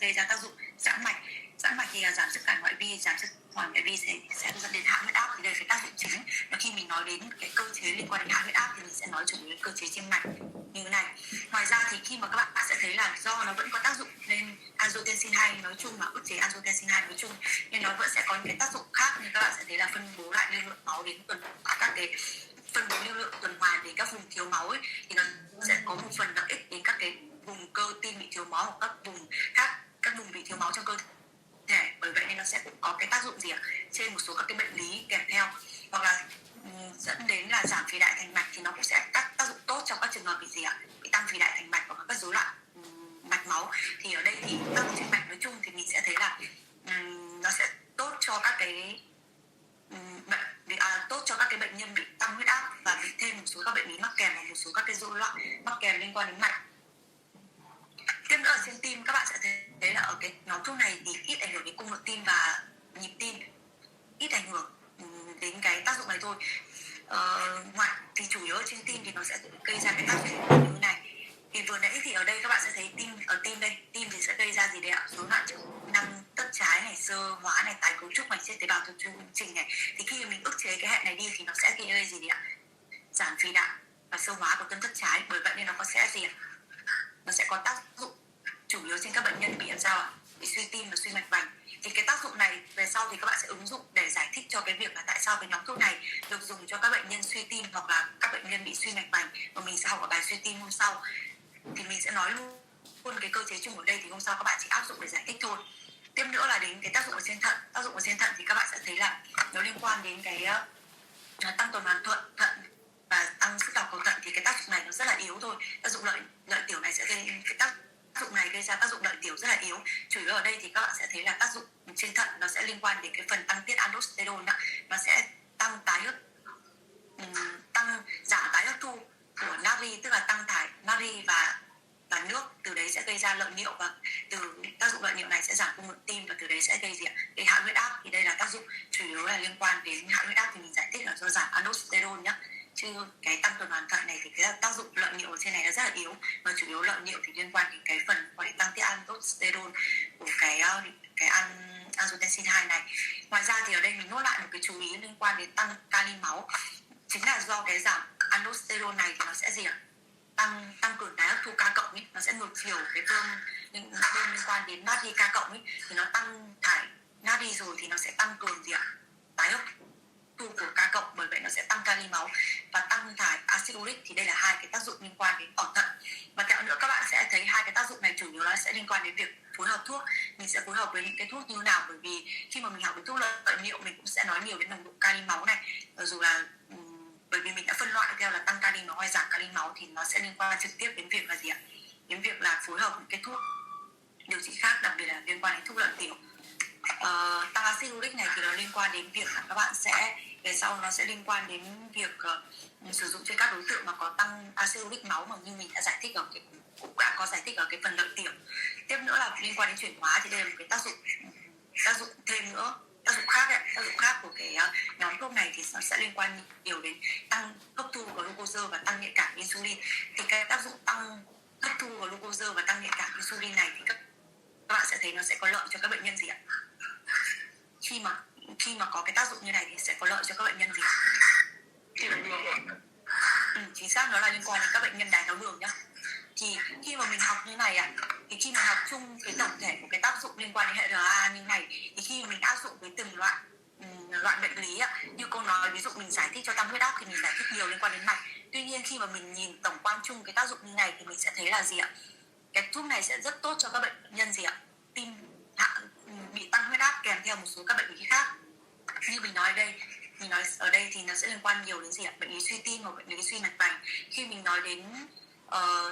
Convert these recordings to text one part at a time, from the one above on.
gây ra tác dụng giãn mạch. Giãn mạch thì là giảm sức cản ngoại vi, giảm sức hoàn ngoại vi sẽ dẫn đến hạ huyết áp, thì đây là cái tác dụng chính. Và khi mình nói đến cái cơ chế liên quan đến hạ huyết áp thì mình sẽ nói chủ yếu đến cơ chế tim mạch như thế này. Ngoài ra thì khi mà các bạn sẽ thấy là do nó vẫn có tác dụng lên angiotensin 2 nói chung, mà ức chế angiotensin 2 nói chung, nhưng nó vẫn sẽ có những cái tác dụng khác, như các bạn sẽ thấy là phân bố lại lưu lượng máu đến các cái phân bố lưu lượng tuần hoàn đến các vùng thiếu máu ấy, thì nó sẽ có một phần lợi ích đến các cái vùng cơ tim bị thiếu máu hoặc các vùng khác, các vùng bị thiếu máu trong cơ thể. Bởi vậy nên nó sẽ cũng có cái tác dụng gì ạ, trên một số các cái bệnh lý kèm theo, hoặc là dẫn đến là giảm phì đại thành mạch, thì nó cũng sẽ tác dụng tốt trong các trường hợp bị gì ạ, bị tăng phì đại thành mạch hoặc các rối loạn mạch máu. Thì ở đây thì tác dụng trên mạch nói chung thì mình sẽ thấy là nó sẽ tốt cho các cái tốt cho các cái bệnh nhân bị tăng huyết áp và bị thêm một số các bệnh lý mắc kèm và một số các cái rối loạn mắc kèm liên quan đến mạch. Tiếp nữa ở trên tim các bạn sẽ thấy là ở cái nhóm thuốc này thì ít ảnh hưởng đến cung bậc tim và nhịp tim, ít ảnh hưởng đến cái tác dụng này thôi. Ngoại thì chủ yếu ở trên tim thì nó sẽ gây ra cái tác dụng như thế này. Thì vừa nãy thì ở đây các bạn sẽ thấy tim đây, tim thì sẽ gây ra gì đấy ạ, rối loạn chức năng tất trái này, xơ hóa này, tái cấu trúc mạch chết tế bào theo chu trình này. Thì khi mình ức chế cái hệ này đi thì nó sẽ gây gì đấy ạ, giảm phì đại và xơ hóa của tân tất trái. Bởi vậy nên nó sẽ gì ạ, nó sẽ có tác dụng chủ yếu trên các bệnh nhân bị làm sao ạ, bị suy tim và suy mạch vành. Thì cái tác dụng này về sau thì các bạn sẽ ứng dụng để giải thích cho cái việc là tại sao cái nhóm thuốc này được dùng cho các bệnh nhân suy tim hoặc là các bệnh nhân bị suy mạch vành, và mình sẽ học ở bài suy tim hôm sau. Thì mình sẽ nói luôn cái cơ chế chung ở đây, thì hôm sau các bạn chỉ áp dụng để giải thích thôi. Tiếp nữa là đến cái tác dụng ở trên thận. Tác dụng ở trên thận thì các bạn sẽ thấy là nó liên quan đến cái tăng tuần hoàn thận và tăng sức đào cầu thận. Thì cái tác dụng này nó rất là yếu thôi. Tác dụng lợi tiểu này sẽ gây cái tác dụng này gây ra tác dụng lợi tiểu rất là yếu. Chủ yếu ở đây thì các bạn sẽ thấy là tác dụng trên thận nó sẽ liên quan đến cái phần tăng tiết aldosterone, nó sẽ tăng giảm tái hấp thu của natri, tức là tăng thải natri và nước, từ đấy sẽ gây ra lợi niệu, và từ tác dụng lợi niệu này sẽ giảm cung bậc tim, và từ đấy sẽ gây gây hạ huyết áp. Thì đây là tác dụng chủ yếu là liên quan đến hạ huyết áp, thì mình giải thích là do giảm aldosterone nhé. Chứ cái tăng tuần hoàn thận này thì cái tác dụng lợi niệu ở trên này nó rất là yếu, và chủ yếu lợi niệu thì liên quan đến cái phần gọi tăng tiết aldosterone của cái angiotensin 2 này. Ngoài ra thì ở đây mình nốt lại một cái chú ý liên quan đến tăng kali máu, chính là do cái giảm aldosterone này thì nó sẽ gì ạ, tăng cường tái hấp thu K cộng ấy, nó sẽ ngược chiều cái phương liên quan đến natri K cộng ấy, thì nó tăng thải natri rồi thì nó sẽ tăng cường gì ạ, tái hấp thu của K cộng, bởi vậy nó sẽ tăng kali máu và tăng thải axit uric. Thì đây là hai cái tác dụng liên quan đến ở thận. Và kẹo nữa các bạn sẽ thấy hai cái tác dụng này chủ yếu nó sẽ liên quan đến việc phối hợp thuốc. Mình sẽ phối hợp với những cái thuốc như thế nào, bởi vì khi mà mình học về thuốc lợi niệu mình cũng sẽ nói nhiều đến nồng độ kali máu này, dù là bởi vì mình đã phân loại theo là tăng kali máu hay giảm kali máu, thì nó sẽ liên quan trực tiếp đến việc là gì ạ, đến việc là phối hợp những cái thuốc điều trị khác, đặc biệt là liên quan đến thuốc lợi tiểu. Tăng axit uric này thì nó liên quan đến việc là các bạn sẽ về sau nó sẽ liên quan đến việc sử dụng trên các đối tượng mà có tăng axit uric máu, mà như mình đã giải thích ở cũng đã có giải thích ở cái phần lợi tiểu. Tiếp nữa là liên quan đến chuyển hóa, thì đây là một cái tác dụng thêm nữa, tác dụng khác của cái nhóm thuốc này, thì nó sẽ liên quan nhiều đến tăng hấp thu glucose và tăng nhạy cảm insulin. Thì cái tác dụng tăng hấp thu glucose và tăng nhạy cảm insulin này thì các bạn sẽ thấy nó sẽ có lợi cho các bệnh nhân gì ạ, khi mà có cái tác dụng như này thì sẽ có lợi cho các bệnh nhân gì ạ? Chính xác, nó là liên quan đến các bệnh nhân đái tháo đường nhá. Thì khi mà mình học như này thì khi mà học chung cái tổng thể của cái tác dụng liên quan đến hệ RA như này, thì khi mình áp dụng với từng loại bệnh lý như cô nói, ví dụ mình giải thích cho tăng huyết áp thì mình giải thích nhiều liên quan đến mạch. Tuy nhiên khi mà mình nhìn tổng quan chung cái tác dụng như này thì mình sẽ thấy là gì ạ, cái thuốc này sẽ rất tốt cho các bệnh nhân gì ạ, tim bị tăng huyết áp kèm theo một số các bệnh lý khác. Như mình nói ở đây thì nó sẽ liên quan nhiều đến gì ạ, bệnh lý suy tim hoặc bệnh lý suy mạch vành. Khi mình nói đến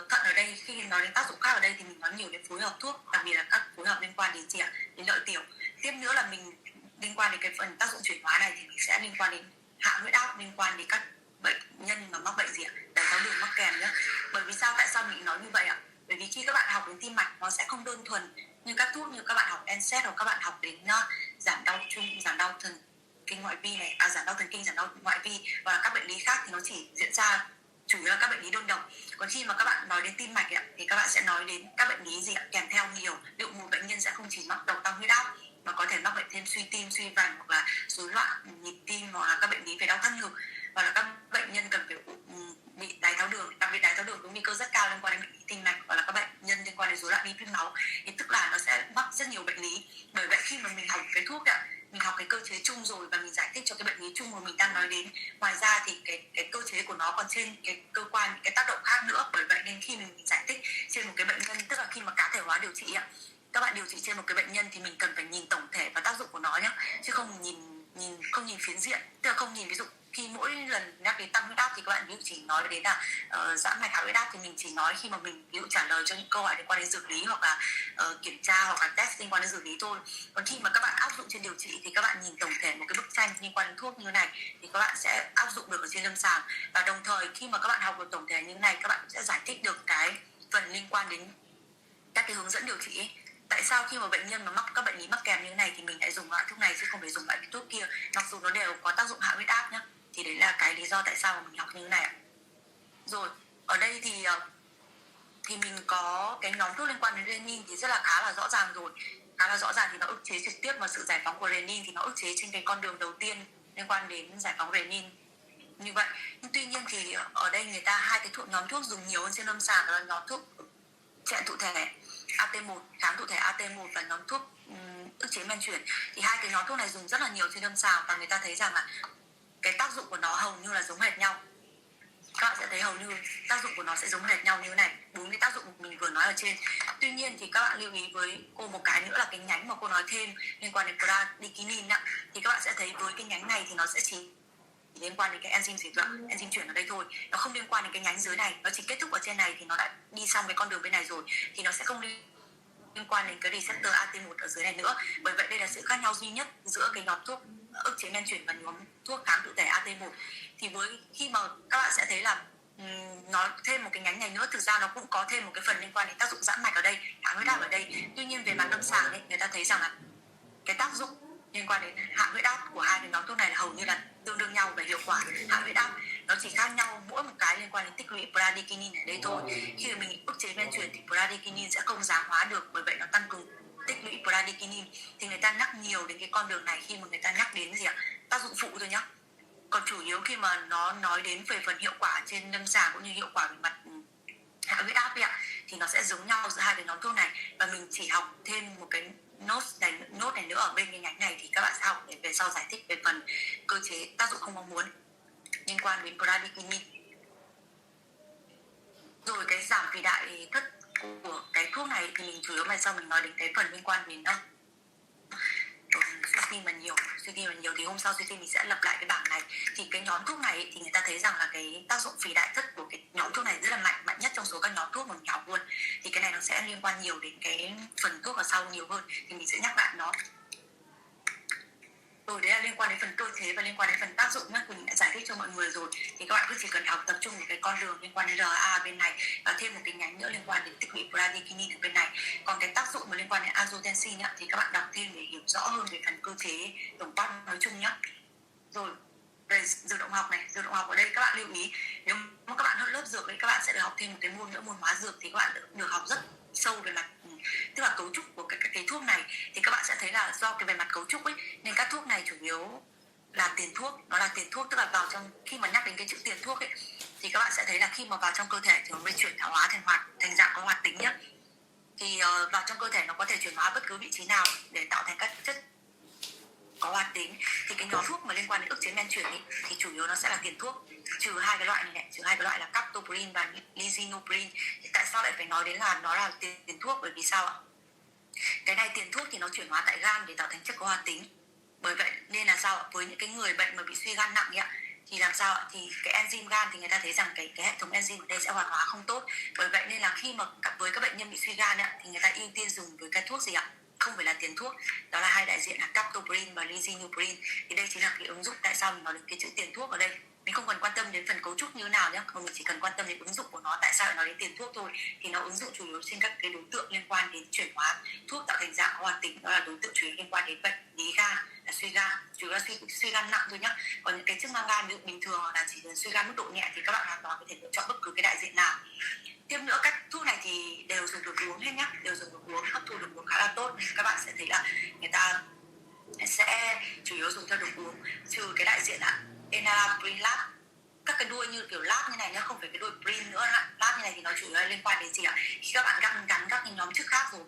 thận ở đây, khi mình nói đến tác dụng khác ở đây thì mình nói nhiều đến phối hợp thuốc, đặc biệt là các phối hợp liên quan đến gì ạ, đến lợi tiểu. Tiếp nữa là mình liên quan đến cái phần tác dụng chuyển hóa này thì mình sẽ liên quan đến hạ huyết áp, liên quan đến các bệnh nhân mà mắc bệnh gì ạ, đái tháo đường mắc kèm nhé. Bởi vì sao, tại sao mình nói như vậy ạ? Bởi vì khi các bạn học đến tim mạch nó sẽ không đơn thuần như các thuốc, như các bạn học NSAID hoặc các bạn học đến giảm đau thần kinh ngoại vi này, giảm đau thần kinh, giảm đau ngoại vi và các bệnh lý khác, thì nó chỉ diễn ra chủ yếu là các bệnh lý đơn độc. Còn khi mà các bạn nói đến tim mạch thì các bạn sẽ nói đến các bệnh lý gì ạ, kèm theo nhiều. Liệu một bệnh nhân thêm suy tim, suy vành, hoặc là rối loạn nhịp tim, hoặc là các bệnh lý về đau thắt ngực, hoặc là các bệnh nhân cần phải bị đái tháo đường, đặc biệt đái tháo đường có nguy cơ rất cao liên quan đến bệnh lý tim mạch, hoặc là các bệnh nhân liên quan đến rối loạn lipid máu, thì tức là nó sẽ mắc rất nhiều bệnh lý. Bởi vậy khi mà mình học cái thuốc ạ, mình học cái cơ chế chung rồi và mình giải thích cho cái bệnh lý chung mà mình đang nói đến. Ngoài ra thì cái cơ chế của nó còn trên cái cơ quan, những cái tác động khác nữa. Bởi vậy nên khi mình giải thích trên một cái bệnh nhân, tức là khi mà cá thể hóa điều trị ạ, các bạn điều trị trên một cái bệnh nhân thì mình cần phải nhìn tổng thể và tác dụng của nó nhé, chứ không nhìn phiến diện. Tức là không nhìn, ví dụ khi mỗi lần nhắc đến tăng huyết áp thì các bạn ví dụ chỉ nói đến là giãn mạch hạ huyết áp, thì mình chỉ nói khi mà mình ví dụ trả lời cho những câu hỏi liên quan đến dược lý, hoặc là kiểm tra hoặc là test liên quan đến dược lý thôi. Còn khi mà các bạn áp dụng trên điều trị thì các bạn nhìn tổng thể một cái bức tranh liên quan đến thuốc như thế này thì các bạn sẽ áp dụng được ở trên lâm sàng. Và đồng thời khi mà các bạn học được tổng thể như thế này, các bạn sẽ giải thích được cái phần liên quan đến các cái hướng dẫn điều trị ấy. Tại sao khi mà bệnh nhân mà mắc các bệnh lý mắc kèm như thế này thì mình lại dùng loại thuốc này chứ không phải dùng loại thuốc kia, mặc dù nó đều có tác dụng hạ huyết áp nhá. Thì đấy là cái lý do tại sao mà mình học như thế này ạ. Rồi ở đây thì mình có cái nhóm thuốc liên quan đến renin thì rất là khá là rõ ràng rồi. Khá là rõ ràng thì nó ức chế trực tiếp vào sự giải phóng của renin, thì nó ức chế trên cái con đường đầu tiên liên quan đến giải phóng renin như vậy. Nhưng tuy nhiên thì ở đây người ta hai cái nhóm thuốc dùng nhiều hơn trên lâm sàng là nhóm thuốc chẹn thụ thể AT1, kháng thụ thể AT1 và nhóm thuốc ức chế men chuyển. Thì hai cái nhóm thuốc này dùng rất là nhiều trên lâm sàng và người ta thấy rằng là cái tác dụng của nó hầu như là giống hệt nhau. Các bạn sẽ thấy hầu như tác dụng của nó sẽ giống hệt nhau như thế này, 4 cái tác dụng mình vừa nói ở trên. Tuy nhiên thì các bạn lưu ý với cô một cái nữa là cái nhánh mà cô nói thêm liên quan đến bradykinin ạ, thì các bạn sẽ thấy với cái nhánh này thì nó sẽ chỉ liên quan đến cái enzyme gì ạ, enzyme chuyển ở đây thôi, nó không liên quan đến cái nhánh dưới này, nó chỉ kết thúc ở trên này thì nó đã đi xong cái con đường bên này rồi, thì nó sẽ không liên quan đến cái receptor AT1 ở dưới này nữa. Bởi vậy đây là sự khác nhau duy nhất giữa cái nhóm thuốc ức chế men chuyển và nhóm thuốc kháng thụ thể AT1. Thì với khi mà các bạn sẽ thấy là nó thêm một cái nhánh này nữa, thực ra nó cũng có thêm một cái phần liên quan đến tác dụng giãn mạch ở đây, hạ huyết áp ở đây. Tuy nhiên về mặt lâm sàng ấy, người ta thấy rằng là cái tác dụng liên quan đến hạ huyết áp của hai cái nhóm thuốc này là hầu như là tương đương nhau về hiệu quả hạ huyết áp. Nó chỉ khác nhau mỗi một cái liên quan đến tích lũy bradykinin ở đây thôi. Khi mà mình ức chế men chuyển thì bradykinin sẽ không giáng hóa được, bởi vậy nó tăng cường tích lũy bradykinin. Thì người ta nhắc nhiều đến cái con đường này khi mà người ta nhắc đến gì ạ, tác dụng phụ thôi nhá. Còn chủ yếu khi mà nó nói đến về phần hiệu quả trên lâm sàng cũng như hiệu quả về mặt hạ huyết áp ấy ạ, thì nó sẽ giống nhau giữa hai cái nhóm thuốc này. Và mình chỉ học thêm một cái nốt này nữa ở bên cái nhánh này thì các bạn sẽ học để về sau giải thích về phần cơ chế tác dụng không mong muốn liên quan đến bradykinin. Rồi cái giảm phì đại thất của cái thuốc này thì mình chủ yếu là sau mình nói đến cái phần liên quan đến suy tim mà nhiều thì hôm sau suy tim mình sẽ lập lại cái bảng này. Thì cái nhóm thuốc này thì người ta thấy rằng là cái tác dụng phì đại thất của cái nhóm thuốc này rất là mạnh nhất trong số các nhóm thuốc mà mình học luôn. Thì cái này nó sẽ liên quan nhiều đến cái phần thuốc ở sau nhiều hơn, thì mình sẽ nhắc lại nó. Rồi đấy là liên quan đến phần cơ chế và liên quan đến phần tác dụng nhá, mình đã giải thích cho mọi người rồi. Thì các bạn cứ chỉ cần học tập trung vào cái con đường liên quan đến RA bên này và thêm một cái nhánh nữa liên quan đến tích lũy bradykinin ở bên này. Còn cái tác dụng mà liên quan đến angiotensin thì các bạn đọc thêm để hiểu rõ hơn về phần cơ chế tổng quát nói chung nhá. Rồi về dược động học này, dược động học ở đây các bạn lưu ý, nếu mà các bạn hết lớp dược đấy, các bạn sẽ được học thêm một cái môn nữa, môn hóa dược, thì các bạn được học rất sâu về mặt tức là cấu trúc của cái thuốc này. Thì các bạn sẽ thấy là do cái về mặt cấu trúc ấy nên các thuốc này chủ yếu là tiền thuốc, nó là tiền thuốc, tức là vào trong, khi mà nhắc đến cái chữ tiền thuốc ấy thì các bạn sẽ thấy là khi mà vào trong cơ thể thì nó mới chuyển hóa thành dạng có hoạt tính nhá. Thì vào trong cơ thể nó có thể chuyển hóa bất cứ vị trí nào để tạo thành các chất có hoạt tính. Thì cái nhóm thuốc mà liên quan đến ức chế men chuyển ấy, thì chủ yếu nó sẽ là tiền thuốc, trừ hai cái loại này, trừ hai cái loại là captopril và lisinopril. Thì tại sao lại phải nói đến là nó là tiền thuốc? Bởi vì sao ạ? Cái này tiền thuốc thì nó chuyển hóa tại gan để tạo thành chất có hoạt tính. Bởi vậy nên là sao ạ? Với những cái người bệnh mà bị suy gan nặng ấy ạ, thì làm sao ạ? Thì cái enzyme gan thì người ta thấy rằng cái hệ thống enzyme ở đây sẽ hoạt hóa không tốt. Bởi vậy nên là khi mà với các bệnh nhân bị suy gan ấy, thì người ta ưu tiên dùng với cái thuốc gì ạ? Không phải là tiền thuốc, đó là hai đại diện là captopril và lisinopril. Thì đây chính là cái ứng dụng tại sao mình nói đến cái chữ tiền thuốc ở đây. Mình không cần quan tâm đến phần cấu trúc như thế nào nhé, mà mình chỉ cần quan tâm đến ứng dụng của nó, tại sao lại nói đến tiền thuốc thôi. Thì nó ứng dụng chủ yếu trên các cái đối tượng liên quan đến chuyển hóa thuốc tạo thành dạng hoạt tính, đó là đối tượng chủ yếu liên quan đến bệnh lý gan, là suy gan, chủ yếu là suy gan nặng thôi nhá. Còn những cái chức năng gan ví dụ bình thường là chỉ cần suy gan mức độ nhẹ thì các bạn hoàn toàn có thể lựa chọn bất cứ cái đại diện nào. Tiếp nữa, các thuốc này thì đều dùng được uống hết nhá, đều dùng được uống, hấp thu được uống khá là tốt, nên các bạn sẽ thấy là người ta sẽ chủ yếu dùng cho đồ uống, trừ cái đại diện là enalapril lab, các cái đuôi như kiểu lab như này nhá, không phải cái đuôi prin nữa. Lab như này thì nó chủ yếu là liên quan đến gì ạ? Khi các bạn gắn các cái nhóm chức khác rồi,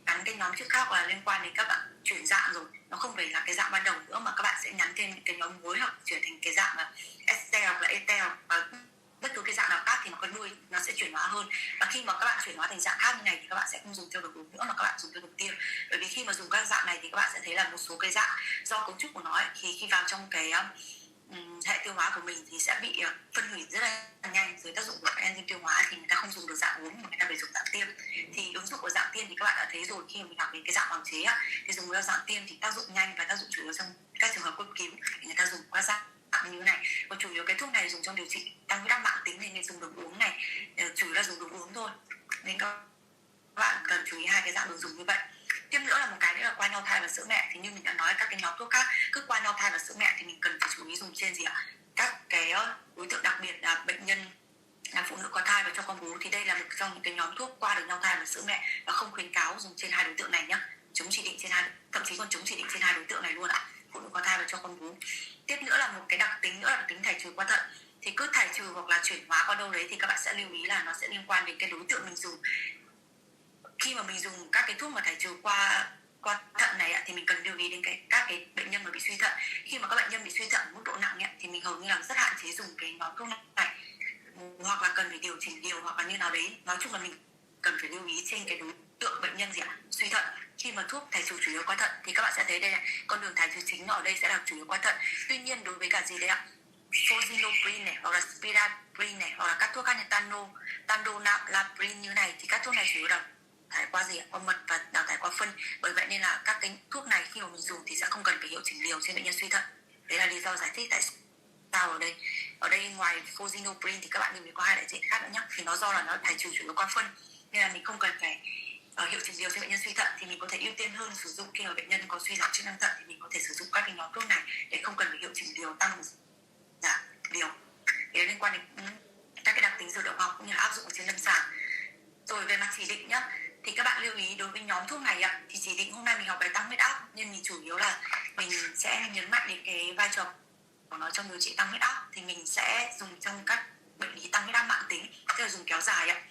gắn cái nhóm chức khác là liên quan đến các bạn chuyển dạng rồi, nó không phải là cái dạng ban đầu nữa mà các bạn sẽ nhắn thêm những cái nhóm mới hoặc chuyển thành cái dạng là ester hoặc là etel, và bất cứ cái dạng nào khác thì nó có đuôi nó sẽ chuyển hóa hơn. Và khi mà các bạn chuyển hóa thành dạng khác như này thì các bạn sẽ không dùng theo đồ uống nữa mà các bạn dùng theo đồ tiêm. Bởi vì khi mà dùng các dạng này thì các bạn sẽ thấy là một số cái dạng do cấu trúc của nó ấy, thì khi vào trong cái hệ tiêu hóa của mình thì sẽ bị phân hủy rất là nhanh dưới tác dụng của enzyme tiêu hóa, thì người ta không dùng được dạng uống mà người ta phải dùng dạng tiêm. Thì ứng dụng của dạng tiêm thì các bạn đã thấy rồi, khi mà mình học đến cái dạng bào chế thì dùng dạng tiêm thì tác dụng nhanh và tác dụng chủ yếu trong các trường hợp cấp cứu thì người ta dùng qua dạng như thế này. Còn chủ yếu cái thuốc này dùng trong điều trị tăng huyết áp mãn tính thì nên dùng được uống này, chủ yếu là dùng được uống thôi, nên các bạn cần chú ý hai cái dạng được dùng như vậy. Tiếp nữa là một cái nữa là qua nhau thai và sữa mẹ, thì như mình đã nói các cái nhóm thuốc khác cứ qua nhau thai và sữa mẹ thì mình cần phải chú ý dùng trên gì ạ? Các cái đối tượng đặc biệt là bệnh nhân là phụ nữ có thai và cho con bú, thì đây là một trong những cái nhóm thuốc qua được nhau thai và sữa mẹ và không khuyến cáo dùng trên hai đối tượng này nhá. Chống chỉ định trên hai, thậm chí còn chống chỉ định trên hai đối tượng này luôn ạ, phụ nữ có thai và cho con bú. Tiếp nữa là một cái đặc tính nữa là đặc tính thải trừ qua thận, thì cứ thải trừ hoặc là chuyển hóa qua đâu đấy thì các bạn sẽ lưu ý là nó sẽ liên quan đến cái đối tượng mình dùng. Khi mà mình dùng các cái thuốc mà thải trừ qua thận này thì mình cần lưu ý đến các cái bệnh nhân mà bị suy thận. Khi mà các bệnh nhân bị suy thận mức độ nặng thì mình hầu như là rất hạn chế dùng cái nhóm thuốc này, hoặc là cần phải điều chỉnh liều hoặc là như nào đấy. Nói chung là mình cần phải lưu ý trên cái đối tượng bệnh nhân suy thận. Khi mà thuốc thải trừ chủ yếu qua thận thì các bạn sẽ thấy đây này, con đường thải trừ chính ở đây sẽ là chủ yếu qua thận. Tuy nhiên đối với cả gì đấy ạ, Fosinopril này hoặc là Spiraprin này hoặc là các thuốc khác như Tandolaprin như này thì các thuốc này chủ yếu là thải qua gì ạ? Qua mật và đào thải qua phân. Bởi vậy nên là các cái thuốc này khi mà mình dùng thì sẽ không cần phải hiệu chỉnh liều trên bệnh nhân suy thận. Đấy là lý do giải thích tại sao ở đây ngoài Fosinopril thì các bạn nhìn thấy có hai đại diện khác nữa nhé, thì nó do là nó thải trừ chủ yếu qua phân nên là mình không cần phải hiệu chỉnh liều cho bệnh nhân suy thận, thì mình có thể ưu tiên hơn sử dụng khi mà bệnh nhân có suy giảm chức năng thận thì mình có thể sử dụng các cái nhóm thuốc này để không cần phải hiệu chỉnh liều tăng giảm liều. Để liên quan đến các cái đặc tính dược liệu học cũng như là áp dụng ở trên lâm sàng. Rồi về mặt chỉ định nhá, thì các bạn lưu ý đối với nhóm thuốc này thì chỉ định hôm nay mình học về tăng huyết áp nên mình chủ yếu là mình sẽ nhấn mạnh đến cái vai trò của nó trong điều trị tăng huyết áp, thì mình sẽ dùng trong các bệnh lý tăng huyết áp mãn tính, tức là dùng kéo dài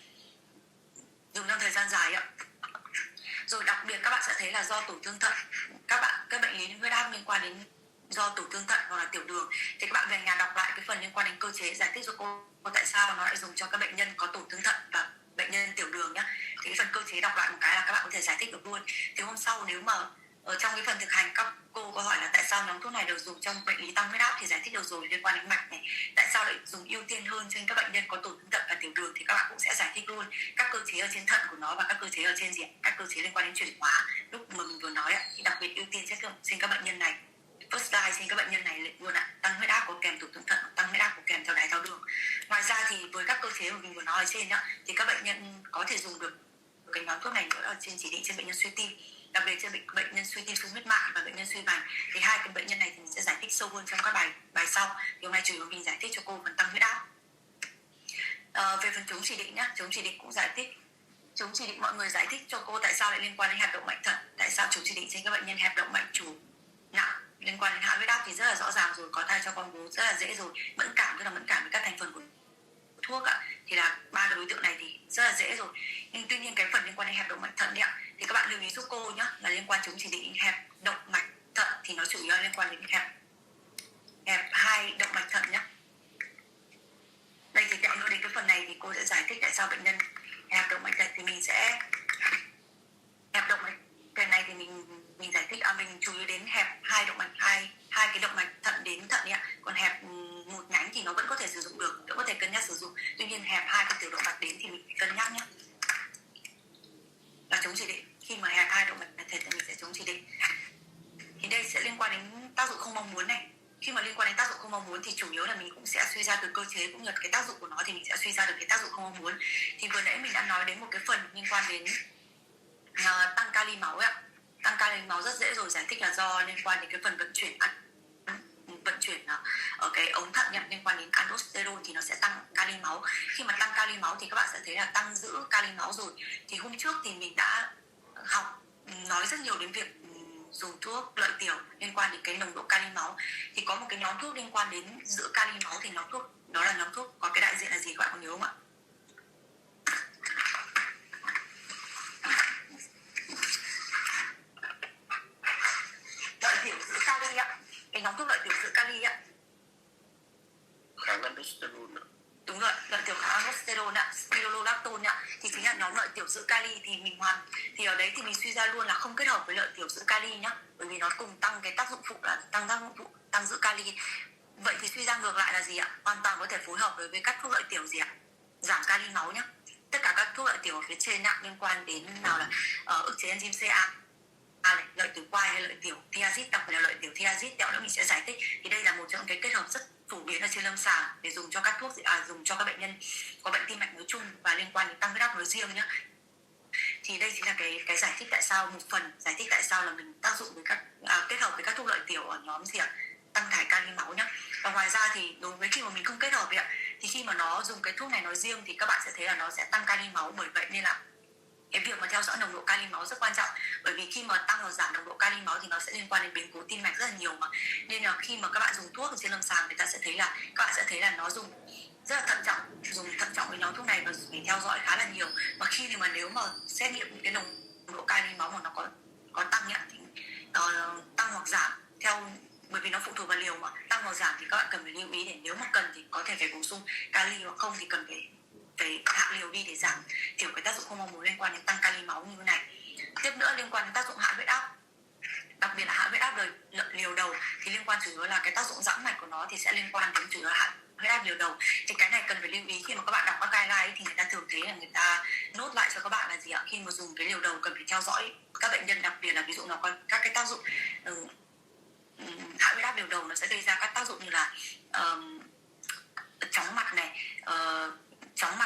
dùng trong thời gian dài Rồi đặc biệt các bạn sẽ thấy là do tổn thương thận, các bệnh lý huyết áp liên quan đến do tổn thương thận hoặc là tiểu đường, thì các bạn về nhà đọc lại cái phần liên quan đến cơ chế, giải thích cho cô tại sao nó lại dùng cho các bệnh nhân có tổn thương thận và bệnh nhân tiểu đường nhá. Thì cái phần cơ chế đọc lại một cái là các bạn có thể giải thích được luôn. Thì hôm sau nếu mà ở trong cái phần thực hành các cô có hỏi là tại sao nhóm thuốc này được dùng trong bệnh lý tăng huyết áp thì giải thích được rồi, liên quan đến mạch này. Tại sao lại dùng ưu tiên hơn trên các bệnh nhân có tổn thương thận và tiểu đường thì các bạn cũng sẽ giải thích luôn các cơ chế ở trên thận của nó và các cơ chế ở trên các cơ chế liên quan đến chuyển hóa lúc mà mình vừa nói thì đặc biệt ưu tiên trên các bệnh nhân này. First line trên các bệnh nhân này luôn tăng huyết áp có kèm tổn thương thận, tăng huyết áp có kèm theo đái tháo đường. Ngoài ra thì với các cơ chế mà mình vừa nói ở trên thì các bệnh nhân có thể dùng được cái nhóm thuốc này nữa là trên chỉ định trên bệnh nhân suy tim, đặc biệt trên bệnh nhân suy tim xuống huyết mạng và bệnh nhân suy vành. Thì hai cái bệnh nhân này thì mình sẽ giải thích sâu hơn trong các bài sau. Thì hôm nay chủ yếu mình giải thích cho cô phần tăng huyết áp. Về phần chống chỉ định chống chỉ định cũng giải thích. Chống chỉ định mọi người giải thích cho cô tại sao lại liên quan đến hẹp động mạch thận, tại sao chống chỉ định trên các bệnh nhân hẹp động mạch chủ nặng liên quan đến hạ huyết áp thì rất là rõ ràng rồi, có thai cho con bú rất là dễ rồi, mẫn cảm tức là mẫn cảm với các thành phần của thuốc thì là ba đối tượng này thì rất là dễ rồi. Nhưng tuy nhiên cái phần liên quan đến hẹp động mạch thận thì các bạn lưu ý giúp cô nhé, là liên quan chống chỉ định hẹp động mạch thận thì nó chủ yếu liên quan đến hẹp hai động mạch thận nhé. Đây thì kẹo nữa đến cái phần này thì cô sẽ giải thích tại sao bệnh nhân hẹp động mạch thận thì mình sẽ hẹp động mạch cái này thì mình giải thích mình chú ý đến hẹp hai động mạch hai cái động mạch thận đến thận còn hẹp một nhánh thì nó vẫn có thể sử dụng được, vẫn có thể cân nhắc sử dụng. Tuy nhiên hẹp hai cái tiểu động mạch đến thì mình phải cân nhắc nhé, là chống chỉ định. Khi mà hẹp hai động mạch thận thì mình sẽ chống chỉ định. Thì đây sẽ liên quan đến tác dụng không mong muốn này. Khi mà liên quan đến tác dụng không mong muốn thì chủ yếu là mình cũng sẽ suy ra từ cơ chế cũng như cái tác dụng của nó thì mình sẽ suy ra được cái tác dụng không mong muốn. Thì vừa nãy mình đã nói đến một cái phần liên quan đến tăng kali máu tăng kali máu rất dễ rồi, giải thích là do liên quan đến cái phần vận chuyển ở cái ống thận liên quan đến aldosterone thì nó sẽ tăng kali máu. Khi mà tăng kali máu thì các bạn sẽ thấy là tăng giữ kali máu rồi. Thì hôm trước thì mình đã nói rất nhiều đến việc dùng thuốc lợi tiểu liên quan đến cái nồng độ kali máu. Thì có một cái nhóm thuốc liên quan đến giữ kali máu, thì nhóm thuốc đó là nhóm thuốc có cái đại diện là gì, các bạn có nhớ không ạ? Lợi tiểu giữ kali ạ. Cái nhóm thuốc lợi tiểu giữ kali ạ. Kháng aldosterone ạ. Đúng rồi, lợi tiểu kháng aldosterone ạ, spironolactone ạ, thì chính là nhóm lợi tiểu giữ kali. Thì mình thì ở đấy thì mình suy ra luôn là không kết hợp với lợi tiểu giữ kali nhá, bởi vì nó cùng tăng cái tác dụng phụ là tăng tác dụng phụ tăng giữ kali. Vậy thì suy ra ngược lại là gì ạ? Hoàn toàn có thể phối hợp với các thuốc lợi tiểu gì ạ? Giảm kali máu nhá. Tất cả các thuốc lợi tiểu ở phía trên ạ, liên quan đến nào là ức chế enzyme CA này, lợi tiểu quai hay lợi tiểu thiazid, đặc biệt là lợi tiểu thiazid, tẹo nữa mình sẽ giải thích. Thì đây là một trong cái kết hợp rất phổ biến ở trên lâm sàng để dùng cho các thuốc dùng cho các bệnh nhân có bệnh tim mạch nói chung và liên quan đến tăng huyết áp nói riêng nhé. Thì đây chính là cái giải thích tại sao, một phần giải thích tại sao là mình tác dụng với kết hợp với các thuốc lợi tiểu ở nhóm gì ạ? Tăng thải kali máu nhá. Và ngoài ra thì đối với khi mà mình không kết hợp ạ, thì khi mà nó dùng cái thuốc này nói riêng thì các bạn sẽ thấy là nó sẽ tăng kali máu. Bởi vậy nên là cái việc mà theo dõi nồng độ kali máu rất quan trọng, bởi vì khi mà tăng hoặc giảm nồng độ kali máu thì nó sẽ liên quan đến biến cố tim mạch rất là nhiều mà. Nên là khi mà các bạn dùng thuốc ở trên lâm sàng, người ta sẽ thấy là các bạn sẽ thấy là nó dùng rất là thận trọng, dùng thận trọng với nhóm thuốc này và phải theo dõi khá là nhiều. Và khi mà nếu mà xét nghiệm cái nồng độ kali máu mà nó có tăng nhá, thì tăng hoặc giảm theo, bởi vì nó phụ thuộc vào liều mà, tăng hoặc giảm thì các bạn cần phải lưu ý để nếu mà cần thì có thể phải bổ sung kali, hoặc không thì cần phải hạ liều đi để giảm thiểu cái tác dụng không mong muốn liên quan đến tăng kali máu như thế này. Tiếp nữa liên quan đến tác dụng hạ huyết áp, đặc biệt là hạ huyết áp liều đầu, thì liên quan chủ yếu là cái tác dụng giãn mạch của nó thì sẽ liên quan đến chủ yếu là hạ huyết áp liều đầu. Thì cái này cần phải lưu ý khi mà các bạn đọc các guideline thì người ta thường thấy là người ta nốt lại cho các bạn là gì ạ? Khi mà dùng cái liều đầu cần phải theo dõi các bệnh nhân, đặc biệt là ví dụ nó có các cái tác dụng hạ huyết áp liều đầu, nó sẽ gây ra các tác dụng như là chóng mặt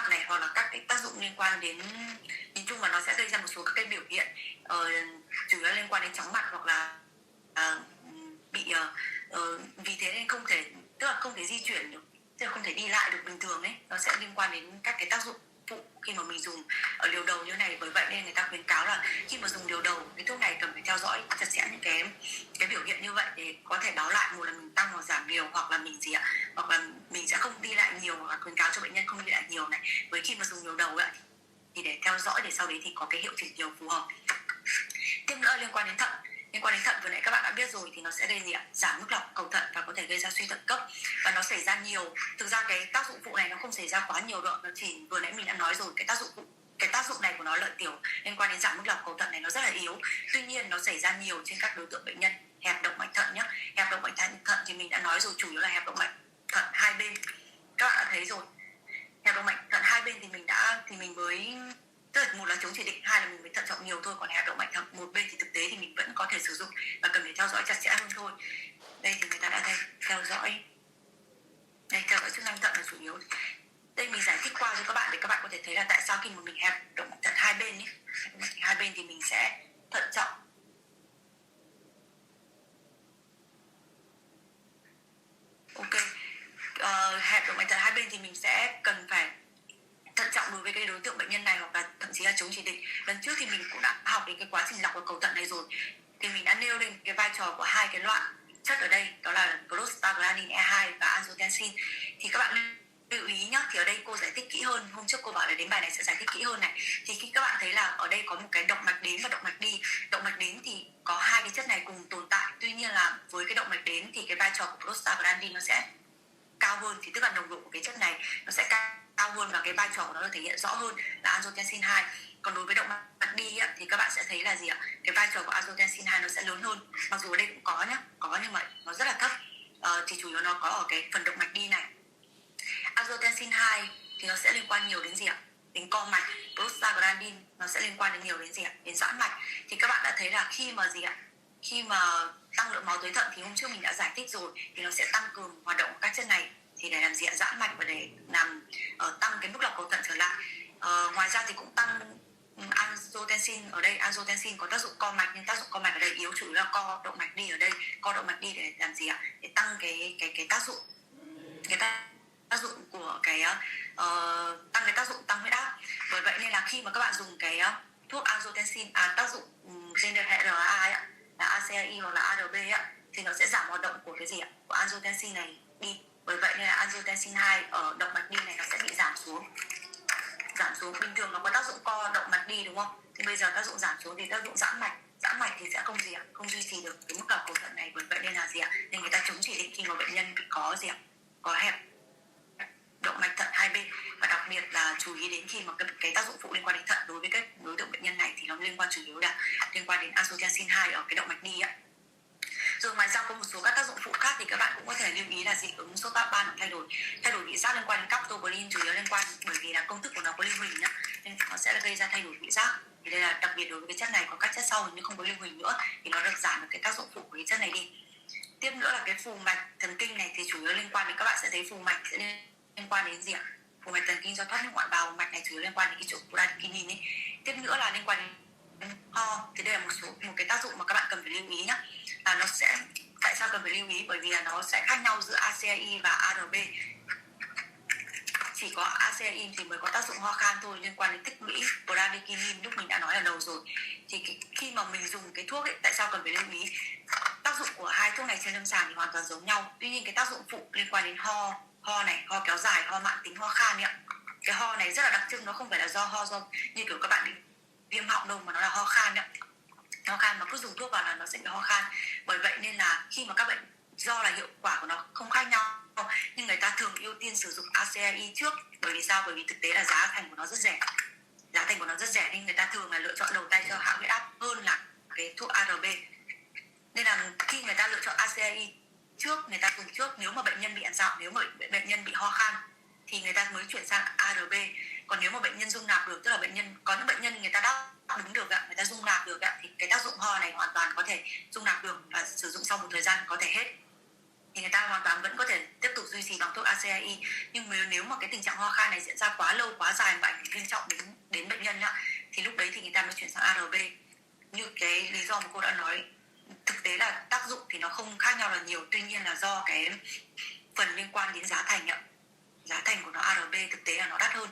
này, hoặc là các cái tác dụng liên quan đến, nhìn chung là nó sẽ gây ra một số các cái biểu hiện chủ yếu liên quan đến chóng mặt, hoặc là bị vì thế nên tức là không thể di chuyển được, tức là không thể đi lại được bình thường ấy. Nó sẽ liên quan đến các cái tác dụng phụ khi mà mình dùng ở liều đầu như thế này. Bởi vậy nên người ta khuyến cáo là khi mà dùng liều đầu cái thuốc này cần phải theo dõi chặt chẽ những cái biểu hiện như vậy để có thể báo lại, một là mình tăng hoặc giảm liều, hoặc là mình hoặc là mình sẽ không đi lại nhiều, hoặc là khuyến cáo cho bệnh nhân không đi lại nhiều này. Với khi mà dùng liều đầu ấy thì để theo dõi, để sau đấy thì có cái hiệu chỉnh liều phù hợp. Tiếp nữa liên quan đến thận, vừa nãy các bạn đã biết rồi, thì nó sẽ gây gì ạ? Giảm mức lọc cầu thận và có thể gây ra suy thận cấp, và nó xảy ra nhiều. Thực ra cái tác dụng phụ này nó không xảy ra quá nhiều đâu, nó chỉ vừa nãy mình đã nói rồi, cái tác dụng này của nó lợi tiểu liên quan đến giảm mức lọc cầu thận này nó rất là yếu. Tuy nhiên nó xảy ra nhiều trên các đối tượng bệnh nhân hẹp động mạch thận nhé. Hẹp động mạch thận thì mình đã nói rồi, chủ yếu là hẹp động mạch thận hai bên, các bạn đã thấy rồi. Hẹp động mạch thận hai bên thì mình mới, tức là một là chống chỉ định, hai là mình mới thận trọng nhiều thôi. Còn hẹp động mạch thận một bên thì thực tế thì mình vẫn có thể sử dụng và cần phải theo dõi chặt chẽ hơn thôi. Đây thì người ta đã theo dõi chức năng thận là chủ yếu. Đây mình giải thích qua cho các bạn để các bạn có thể thấy là tại sao khi mà mình hẹp động mạch thận hai bên ấy, hai bên thì mình sẽ thận trọng. Ok, hẹp động mạch thận hai bên thì mình sẽ cần phải thận trọng đối với cái đối tượng bệnh nhân này, hoặc là thậm chí là chống chỉ định. Lần trước thì mình cũng đã học đến cái quá trình lọc của cầu thận này rồi, thì mình đã nêu lên cái vai trò của hai cái loại chất ở đây, đó là prostaglandin E2 và angiotensin. Thì các bạn lưu ý nhé, thì ở đây cô giải thích kỹ hơn. Hôm trước cô bảo là đến bài này sẽ giải thích kỹ hơn này. Thì khi các bạn thấy là ở đây có một cái động mạch đến và động mạch đi. Động mạch đến thì có hai cái chất này cùng tồn tại. Tuy nhiên là với cái động mạch đến thì cái vai trò của prostaglandin nó sẽ cao hơn, thì tức là nồng độ của cái chất này nó sẽ cao hơn, và cái vai trò của nó được thể hiện rõ hơn là angiotensin 2. Còn đối với động mạch đi thì các bạn sẽ thấy là gì ạ? Cái vai trò của angiotensin 2 nó sẽ lớn hơn. Mặc dù ở đây cũng có nhá, nhưng mà nó rất là thấp. Thì chủ yếu nó có ở cái phần động mạch đi này. Angiotensin 2 thì nó sẽ liên quan nhiều đến gì ạ? Đến co mạch. Prostaglandin nó sẽ liên quan đến nhiều đến gì ạ? Đến giãn mạch. Thì các bạn đã thấy là khi mà gì ạ? Khi mà tăng lượng máu tới thận thì hôm trước mình đã giải thích rồi, thì nó sẽ tăng cường hoạt động của các chất này thì để làm gì ạ? Giãn mạch và để làm tăng cái mức lọc cầu thận trở lại. Ngoài ra thì cũng tăng angiotensin. Ở đây angiotensin có tác dụng co mạch, nhưng tác dụng co mạch ở đây yếu, chủ yếu là co động mạch đi. Ở đây co động mạch đi để làm gì ạ? Để tăng cái tác dụng, tác dụng của tăng cái tác dụng tăng huyết áp. Bởi vậy nên là khi mà các bạn dùng cái thuốc angiotensin, tác dụng trên hệ RA ấy, là ACE ACAI hoặc là ARB á, thì nó sẽ giảm hoạt động của cái gì ạ? Của angiotensin này đi. Bởi vậy nên là angiotensin 2 ở động mạch đi này nó sẽ bị giảm xuống. Giảm xuống, bình thường nó có tác dụng co động mạch đi đúng không? Thì bây giờ tác dụng giảm xuống thì tác dụng giãn mạch thì sẽ không gì ạ? Không duy trì được cái mức độ cầu thận này. Bởi vậy nên là gì ạ? Nên người ta chống chỉ định khi mà bệnh nhân bị có gì ạ? Có hẹp động mạch thận hai bên, và đặc biệt là chú ý đến khi mà cái tác dụng phụ liên quan đến thận đối với các đối tượng bệnh nhân này thì nó liên quan chủ yếu là liên quan đến angiotensin 2 ở cái động mạch đi ạ. Rồi ngoài ra có một số các tác dụng phụ khác thì các bạn cũng có thể lưu ý là dị ứng sốt phát ban thay đổi vị giác liên quan đến captopril, chủ yếu liên quan bởi vì là công thức của nó có lưu huỳnh nhá, nên nó sẽ gây ra thay đổi vị giác. Thì đây là đặc biệt đối với cái chất này, có các chất sau nhưng không có lưu huỳnh nữa thì nó được giảm được cái tác dụng phụ của cái chất này đi. Tiếp nữa là cái phù mạch thần kinh này thì chủ yếu liên quan đến, các bạn sẽ thấy phù mạch sẽ liên quan đến gì ạ? Phù mạch thần kinh do thoát nước ngoại bào, mạch này chủ yếu liên quan đến cái chỗ bradykinin ấy. Tiếp nữa là liên quan đến ho, thì đây là một cái tác dụng mà các bạn cần phải lưu ý nhé. Là nó sẽ, tại sao cần phải lưu ý? Bởi vì là nó sẽ khác nhau giữa ACAI và ARB. Chỉ có ACAI thì mới có tác dụng ho khan thôi, liên quan đến tích lũy bradykinin lúc mình đã nói ở đầu rồi. Thì khi mà mình dùng cái thuốc ấy, tại sao cần phải lưu ý? Tác dụng của hai thuốc này trên lâm sàng thì hoàn toàn giống nhau. Tuy nhiên cái tác dụng phụ liên quan đến ho này, ho kéo dài, ho mãn tính, ho khan ấy, cái ho này rất là đặc trưng, nó không phải là do như kiểu các bạn bị viêm họng đâu, mà nó là ho khan ấy. Ho khan mà cứ dùng thuốc vào là nó sẽ bị ho khan. Bởi vậy nên là khi mà các bệnh, do là hiệu quả của nó không khác nhau nhưng người ta thường ưu tiên sử dụng ACAI trước. Bởi vì sao? Bởi vì thực tế là giá thành của nó rất rẻ. Nên người ta thường là lựa chọn đầu tay cho hạ huyết áp hơn là cái thuốc ARB. Nên là khi người ta lựa chọn ACAI trước, người ta dùng trước, nếu mà bệnh nhân bị ăn dạo, nếu mà bệnh nhân bị ho khan thì người ta mới chuyển sang ARB. Còn nếu mà bệnh nhân dung nạp được, tức là có những bệnh nhân người ta đáp ứng được ạ, người ta dung nạp được ạ, thì cái tác dụng ho này hoàn toàn có thể dung nạp được và sử dụng sau một thời gian có thể hết, thì người ta hoàn toàn vẫn có thể tiếp tục duy trì bằng thuốc ACAI. Nhưng nếu mà cái tình trạng ho khan này diễn ra quá lâu, quá dài và ảnh hưởng nghiêm trọng đến bệnh nhân ạ, thì lúc đấy thì người ta mới chuyển sang ARB. Như cái lý do mà cô đã nói, thực tế là tác dụng thì nó không khác nhau là nhiều, tuy nhiên là do cái phần liên quan đến giá thành ạ, giá thành của nó ARB thực tế là nó đắt hơn,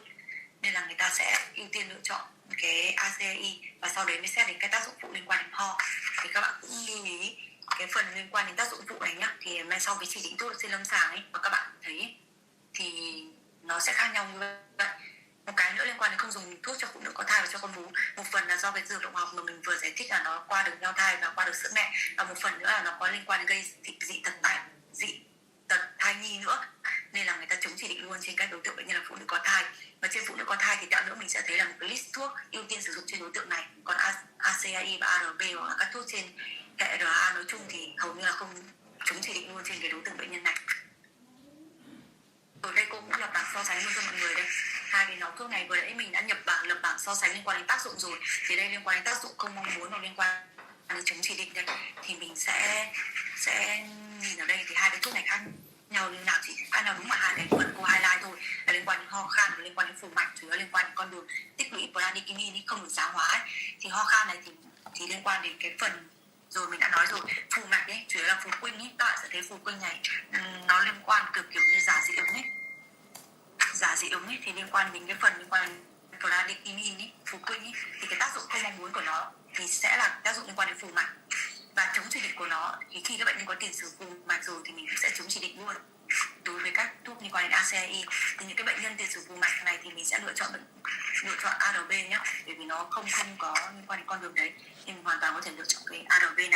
nên là người ta sẽ ưu tiên lựa chọn cái ACAI và sau đấy mới xét đến cái tác dụng phụ liên quan đến ho. Thì các bạn cũng lưu ý cái phần liên quan đến tác dụng phụ này nhá, thì ngay sau cái chỉ định thuốc trên lâm sàng ấy mà các bạn thấy thì nó sẽ khác nhau như vậy. Một cái nữa liên quan đến không dùng thuốc cho phụ nữ có thai và cho con bú, một phần là do cái dược động học mà mình vừa giải thích là nó qua đường nhau thai và qua đường sữa mẹ, và một phần nữa là nó có liên quan đến gây dị tật thai nhi nữa, nên là người ta chống chỉ định luôn trên các đối tượng bệnh nhân là phụ nữ có thai. Và trên phụ nữ có thai thì tẹo nữa mình sẽ thấy là một cái list thuốc ưu tiên sử dụng trên đối tượng này. Còn ACAI và ARB hoặc là các thuốc trên hệ RA nói chung thì hầu như là không chống chỉ định luôn trên cái đối tượng bệnh nhân này. Rồi đây cô cũng lập bảng so sánh luôn cho mọi người đây. Hai cái nhóm thuốc này vừa nãy mình đã lập bảng so sánh liên quan đến tác dụng rồi, thì đây liên quan đến tác dụng không mong muốn hoặc liên quan đến chống chỉ định đây, thì mình sẽ nhìn ở đây thì hai cái thuốc này khác nhau như nào, chỉ khác nhau đúng mà hai cái phần cô highlight thôi, là liên quan đến ho khan và liên quan đến phù mạch, chủ yếu liên quan đến con đường tích lũy bradykinin không được giáo hóa ấy. Thì ho khan này thì liên quan đến cái phần rồi mình đã nói rồi, phù mạch ấy chủ yếu là phù quinh ấy, các bạn sẽ thấy phù quinh này nó liên quan kiểu như giả dị ứng ấy thì liên quan đến cái phần liên quan đến bradykinin ấy, phù quinh ấy, thì cái tác dụng không mong muốn của nó thì sẽ là tác dụng liên quan đến phù mạch. Và chống chỉ định của nó thì khi các bệnh nhân có tiền sử phù mạch rồi thì mình sẽ chống chỉ định luôn. Đối với các thuốc liên quan đến ACAI thì những cái bệnh nhân tiền sử phù mạch này thì mình sẽ lựa chọn ARB nhé, bởi vì nó không có liên quan đến con đường đấy, nhưng mình hoàn toàn có thể lựa chọn cái ARB này.